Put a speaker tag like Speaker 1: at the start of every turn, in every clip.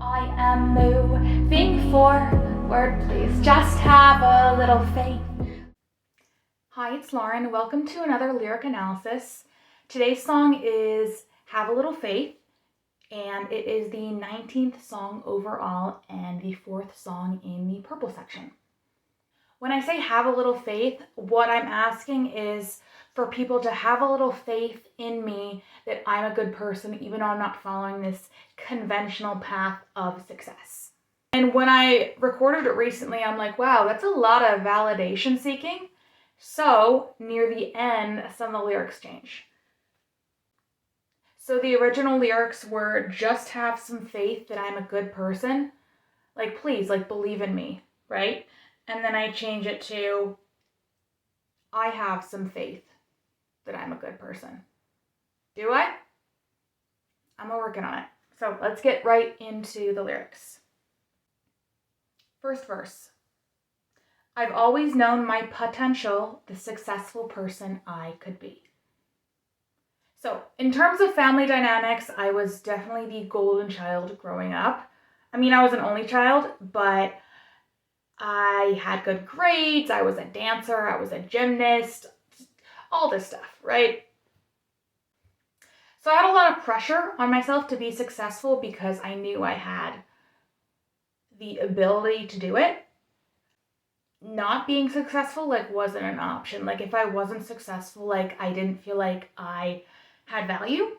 Speaker 1: I am moving forward, please just have a little faith. Hi, it's Lauren. Welcome to another lyric analysis. Today's song is Have a Little Faith, and it is the 19th song overall and the 4th song in the purple section. When I say have a little faith, what I'm asking is for people to have a little faith in me that I'm a good person, even though I'm not following this conventional path of success. And when I recorded it recently, I'm like, wow, that's a lot of validation seeking. So near the end, some of the lyrics change. So the original lyrics were just have some faith that I'm a good person. Like, please, believe in me, right? And then I change it to I have some faith that I'm a good person. Do I? I'm working on it. So let's get right into the lyrics. First verse. I've always known my potential, the successful person I could be. So in terms of family dynamics, I was definitely the golden child growing up. I mean, I was an only child, but I had good grades, I was a dancer, I was a gymnast, all this stuff, right? So I had a lot of pressure on myself to be successful because I knew I had the ability to do it. Not being successful wasn't an option. If I wasn't successful, I didn't feel like I had value.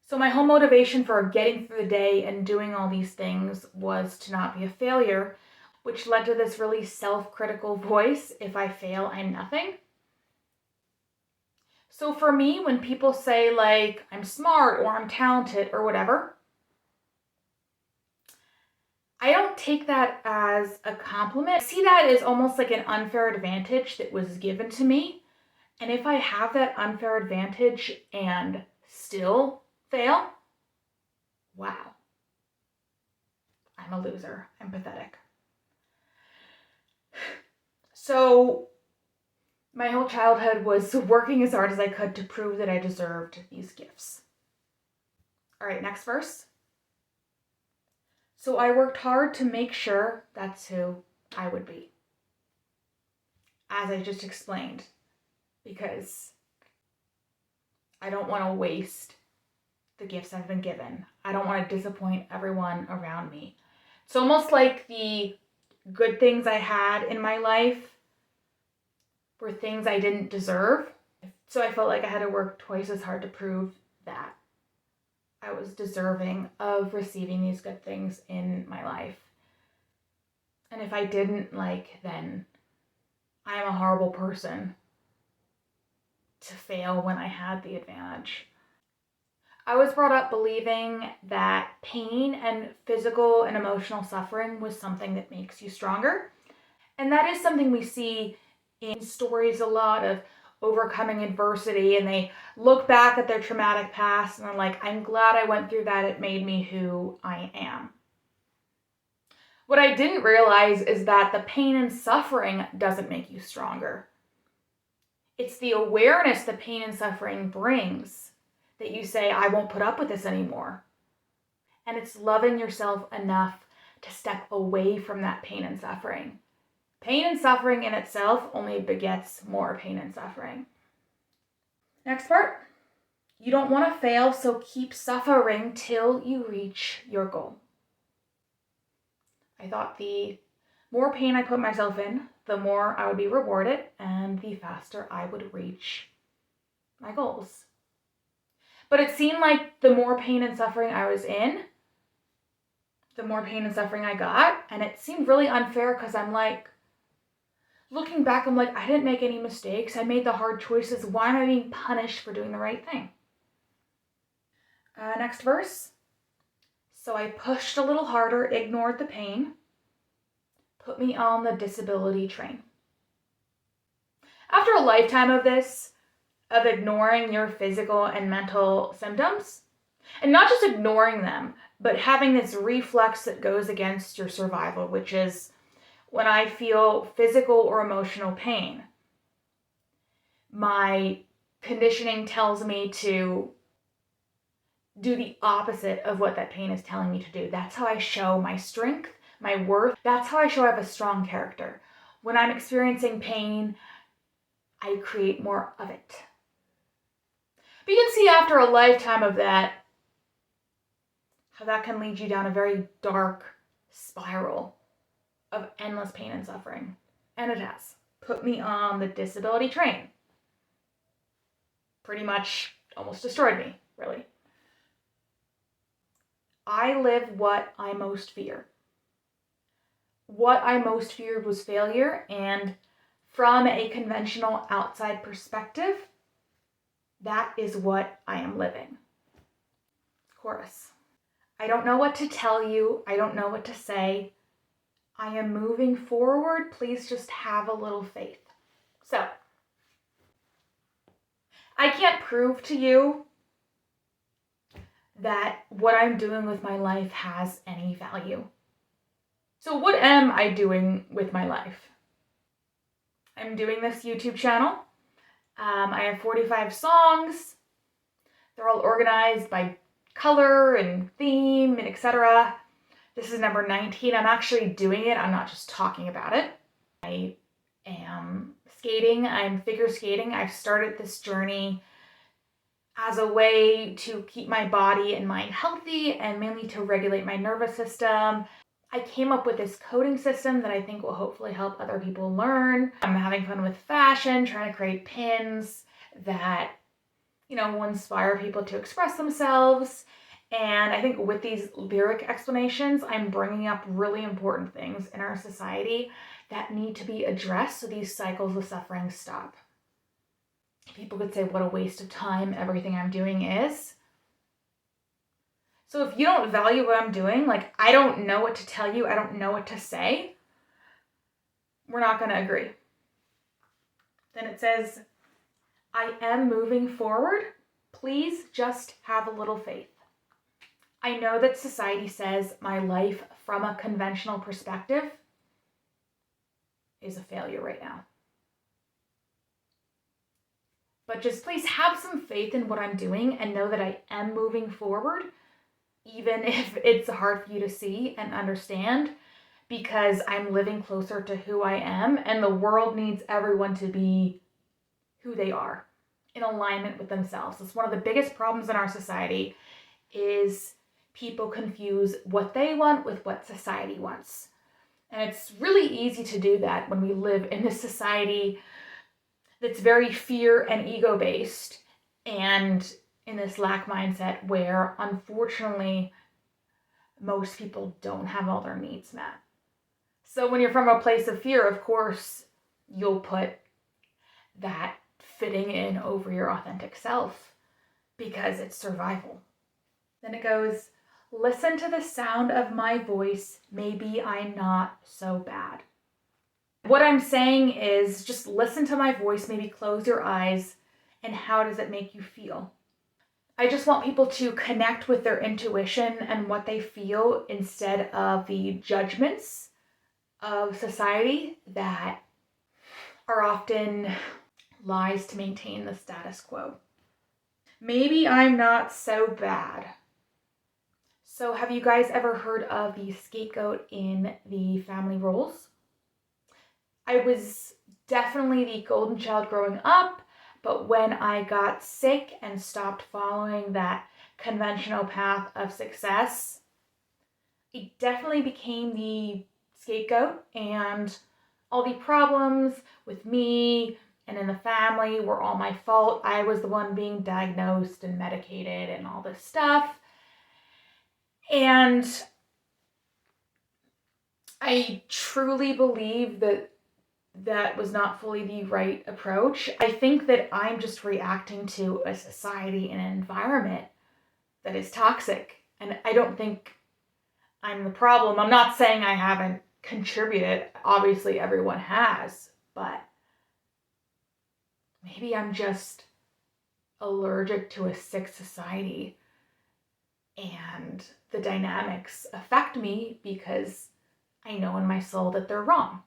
Speaker 1: So my whole motivation for getting through the day and doing all these things was to not be a failure, which led to this really self-critical voice: if I fail, I'm nothing. So for me, when people say I'm smart or I'm talented or whatever, I don't take that as a compliment. I see that as almost like an unfair advantage that was given to me. And if I have that unfair advantage and still fail, wow, I'm a loser. I'm pathetic. So my whole childhood was working as hard as I could to prove that I deserved these gifts. All right, next verse. So I worked hard to make sure that's who I would be. As I just explained, because I don't want to waste the gifts I've been given. I don't want to disappoint everyone around me. It's almost like the good things I had in my life were things I didn't deserve. So I felt like I had to work twice as hard to prove that I was deserving of receiving these good things in my life. And if I didn't, then I am a horrible person to fail when I had the advantage. I was brought up believing that pain and physical and emotional suffering was something that makes you stronger. And that is something we see in stories a lot of overcoming adversity, and they look back at their traumatic past and they're like, I'm glad I went through that. It made me who I am. What I didn't realize is that the pain and suffering doesn't make you stronger. It's the awareness the pain and suffering brings that you say, I won't put up with this anymore. And it's loving yourself enough to step away from that pain and suffering. Pain and suffering in itself only begets more pain and suffering. Next part. You don't want to fail, so keep suffering till you reach your goal. I thought the more pain I put myself in, the more I would be rewarded and the faster I would reach my goals. But it seemed like the more pain and suffering I was in, the more pain and suffering I got. And it seemed really unfair because looking back, I didn't make any mistakes. I made the hard choices. Why am I being punished for doing the right thing? Next verse. So I pushed a little harder, ignored the pain, put me on the disability train. After a lifetime of this, of ignoring your physical and mental symptoms, and not just ignoring them, but having this reflex that goes against your survival, which is when I feel physical or emotional pain, my conditioning tells me to do the opposite of what that pain is telling me to do. That's how I show my strength, my worth. That's how I show I have a strong character. When I'm experiencing pain, I create more of it. But you can see after a lifetime of that, how that can lead you down a very dark spiral of endless pain and suffering. And it has put me on the disability train. Pretty much almost destroyed me, really. I live what I most fear. What I most feared was failure, and from a conventional outside perspective, that is what I am living. Chorus. I don't know what to tell you. I don't know what to say. I am moving forward. Please just have a little faith. So, I can't prove to you that what I'm doing with my life has any value. So what am I doing with my life? I'm doing this YouTube channel. I have 45 songs. They're all organized by color and theme and etc. This is number 19. I'm actually doing it. I'm not just talking about it. I am skating. I'm figure skating. I've started this journey as a way to keep my body and mind healthy and mainly to regulate my nervous system. I came up with this coding system that I think will hopefully help other people learn. I'm having fun with fashion, trying to create pins that, will inspire people to express themselves. And I think with these lyric explanations, I'm bringing up really important things in our society that need to be addressed so these cycles of suffering stop. People could say what a waste of time everything I'm doing is. So if you don't value what I'm doing, like I don't know what to tell you, I don't know what to say, we're not going to agree. Then it says, I am moving forward. Please just have a little faith. I know that society says my life from a conventional perspective is a failure right now. But just please have some faith in what I'm doing and know that I am moving forward, even if it's hard for you to see and understand, because I'm living closer to who I am, and the world needs everyone to be who they are in alignment with themselves. It's one of the biggest problems in our society is people confuse what they want with what society wants. And it's really easy to do that when we live in this society that's very fear and ego-based and in this lack mindset where, unfortunately, most people don't have all their needs met. So when you're from a place of fear, of course, you'll put that fitting in over your authentic self because it's survival. Then it goes, listen to the sound of my voice. Maybe I'm not so bad. What I'm saying is just listen to my voice, maybe close your eyes, and how does it make you feel? I just want people to connect with their intuition and what they feel instead of the judgments of society that are often lies to maintain the status quo. Maybe I'm not so bad. So have you guys ever heard of the scapegoat in the family roles? I was definitely the golden child growing up, but when I got sick and stopped following that conventional path of success, it definitely became the scapegoat, and all the problems with me and in the family were all my fault. I was the one being diagnosed and medicated and all this stuff. And I truly believe that that was not fully the right approach. I think that I'm just reacting to a society and an environment that is toxic. And I don't think I'm the problem. I'm not saying I haven't contributed. Obviously, everyone has. But maybe I'm just allergic to a sick society. And the dynamics affect me because I know in my soul that they're wrong.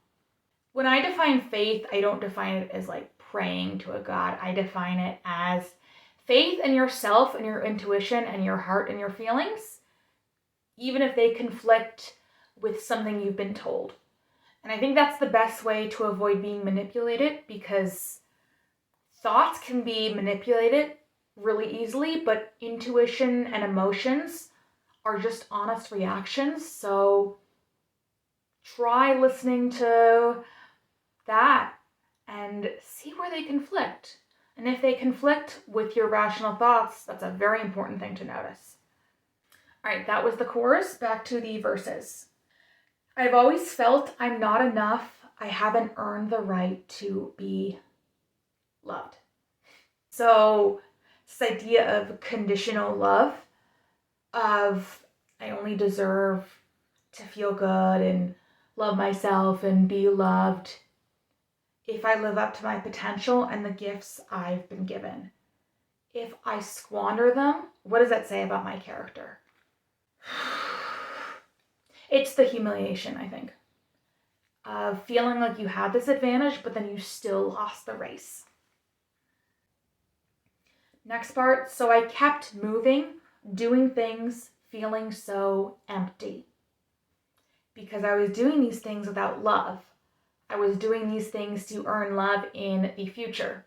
Speaker 1: When I define faith, I don't define it as like praying to a God. I define it as Faith in yourself and your intuition and your heart and your feelings, even if they conflict with something you've been told. And I think that's the best way to avoid being manipulated, because thoughts can be manipulated really easily, but intuition and emotions are just honest reactions. So try listening to that and see where they conflict. And if they conflict with your rational thoughts, that's a very important thing to notice. All right, that was the chorus. Back to the verses. I've always felt I'm not enough. I haven't earned the right to be loved. So this idea of conditional love, of I only deserve to feel good and love myself and be loved if I live up to my potential and the gifts I've been given. If I squander them, what does that say about my character? It's the humiliation, I think, of feeling like you had this advantage, but then you still lost the race. Next part, so I kept moving, doing things, feeling so empty. Because I was doing these things without love. I was doing these things to earn love in the future.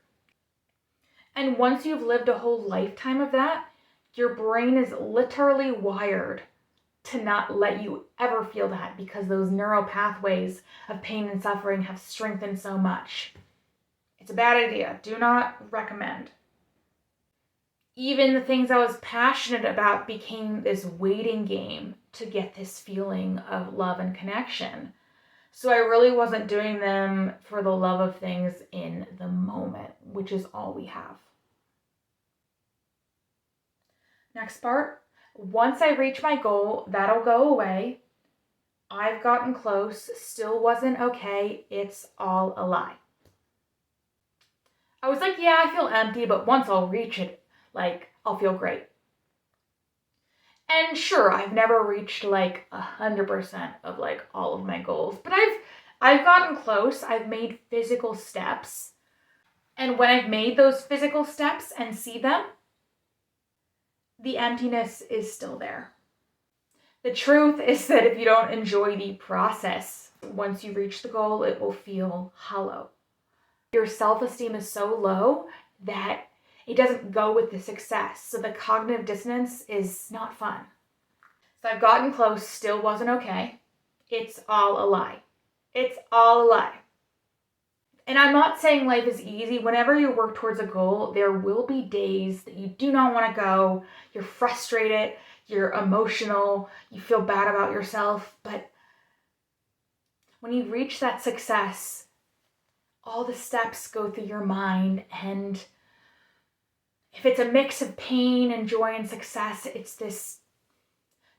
Speaker 1: And once you've lived a whole lifetime of that, your brain is literally wired to not let you ever feel that, because those neural pathways of pain and suffering have strengthened so much. It's a bad idea. Do not recommend. Even the things I was passionate about became this waiting game to get this feeling of love and connection. So I really wasn't doing them for the love of things in the moment, which is all we have. Next part. Once I reach my goal, that'll go away. I've gotten close, still wasn't okay. It's all a lie. I was like, yeah, I feel empty, but once I'll reach it, I'll feel great. And sure, I've never reached 100% of all of my goals, but I've gotten close. I've made physical steps. And when I've made those physical steps and see them, the emptiness is still there. The truth is that if you don't enjoy the process, once you reach the goal, it will feel hollow. Your self-esteem is so low that it doesn't go with the success. So the cognitive dissonance is not fun. So I've gotten close, still wasn't okay. It's all a lie. It's all a lie. And I'm not saying life is easy. Whenever you work towards a goal, there will be days that you do not want to go. You're frustrated, you're emotional, you feel bad about yourself. But when you reach that success, all the steps go through your mind, and if it's a mix of pain and joy and success, it's this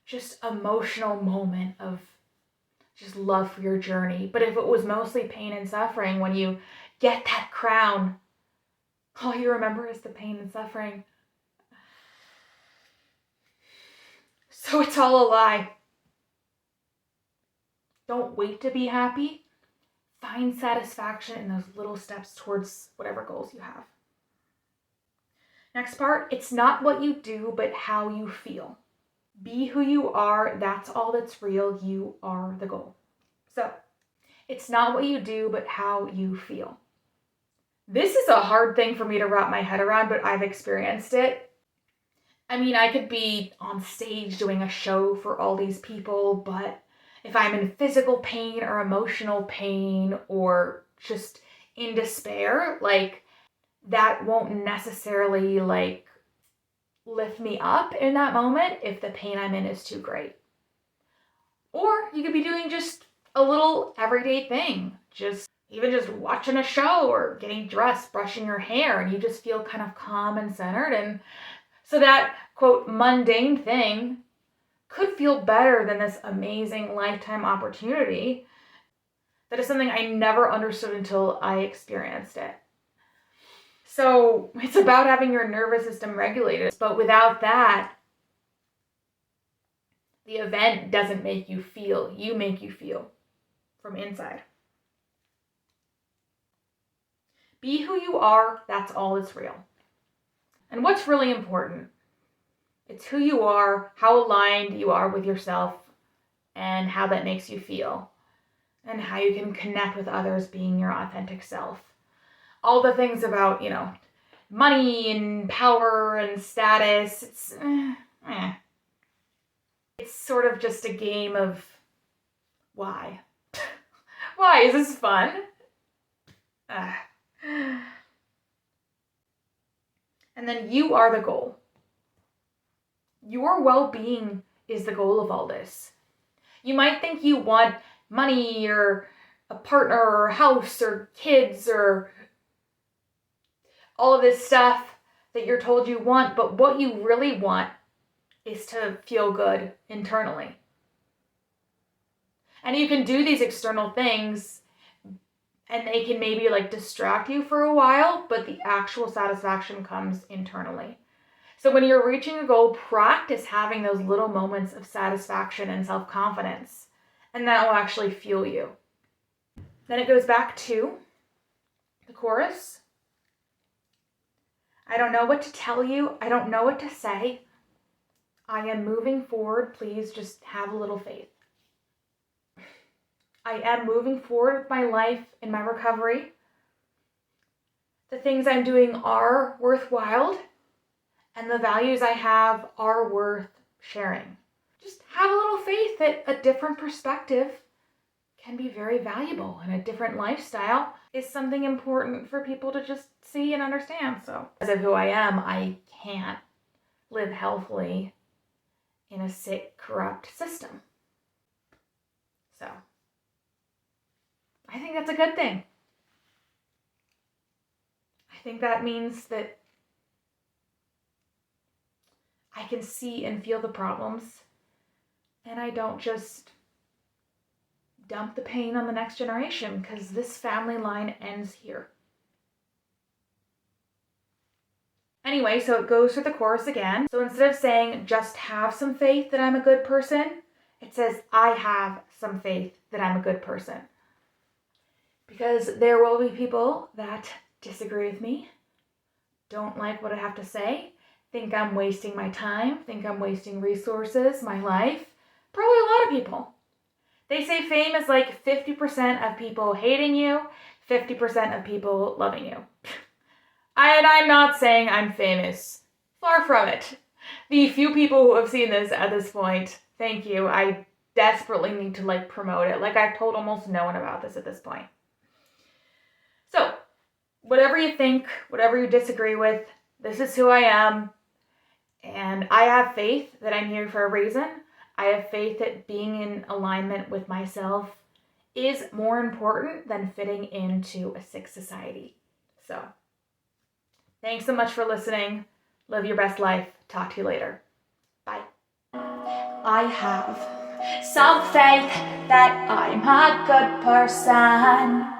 Speaker 1: just emotional moment of just love for your journey. But if it was mostly pain and suffering, when you get that crown, all you remember is the pain and suffering. So it's all a lie. Don't wait to be happy. Find satisfaction in those little steps towards whatever goals you have. Next part, it's not what you do, but how you feel. Be who you are. That's all that's real. You are the goal. So, it's not what you do, but how you feel. This is a hard thing for me to wrap my head around, but I've experienced it. I mean, I could be on stage doing a show for all these people, but if I'm in physical pain or emotional pain or just in despair, that won't necessarily lift me up in that moment if the pain I'm in is too great. Or you could be doing just a little everyday thing, even just watching a show or getting dressed, brushing your hair, and you just feel kind of calm and centered. And so that, quote, mundane thing could feel better than this amazing lifetime opportunity. That is something I never understood until I experienced it. So it's about having your nervous system regulated. But without that, the event doesn't make you feel. You make you feel from inside. Be who you are. That's all that's real. And what's really important? It's who you are, how aligned you are with yourself, and how that makes you feel, and how you can connect with others being your authentic self. All the things about, money and power and status, it's sort of just a game of why? Why? Is this fun? And then you are the goal. Your well-being is the goal of all this. You might think you want money or a partner or a house or kids or all of this stuff that you're told you want, but what you really want is to feel good internally. And you can do these external things and they can maybe distract you for a while, but the actual satisfaction comes internally. So when you're reaching a goal, practice having those little moments of satisfaction and self-confidence, and that will actually fuel you. Then it goes back to the chorus. I don't know what to tell you. I don't know what to say. I am moving forward. Please just have a little faith. I am moving forward with my life and my recovery. The things I'm doing are worthwhile, and the values I have are worth sharing. Just have a little faith that a different perspective can be very valuable, and a different lifestyle is something important for people to just see and understand. So, because of who I am, I can't live healthily in a sick, corrupt system. So, I think that's a good thing. I think that means that I can see and feel the problems, and I don't just dump the pain on the next generation, because this family line ends here. Anyway, so it goes through the chorus again. So instead of saying, just have some faith that I'm a good person, it says, I have some faith that I'm a good person. Because there will be people that disagree with me, don't like what I have to say, think I'm wasting my time, think I'm wasting resources, my life. Probably a lot of people. They say fame is 50% of people hating you, 50% of people loving you. And I'm not saying I'm famous. Far from it. The few people who have seen this at this point, thank you. I desperately need to promote it. I've told almost no one about this at this point. So, whatever you think, whatever you disagree with, this is who I am. And I have faith that I'm here for a reason. I have faith that being in alignment with myself is more important than fitting into a sick society. So, thanks so much for listening. Live your best life. Talk to you later. Bye. I have some faith that I'm a good person.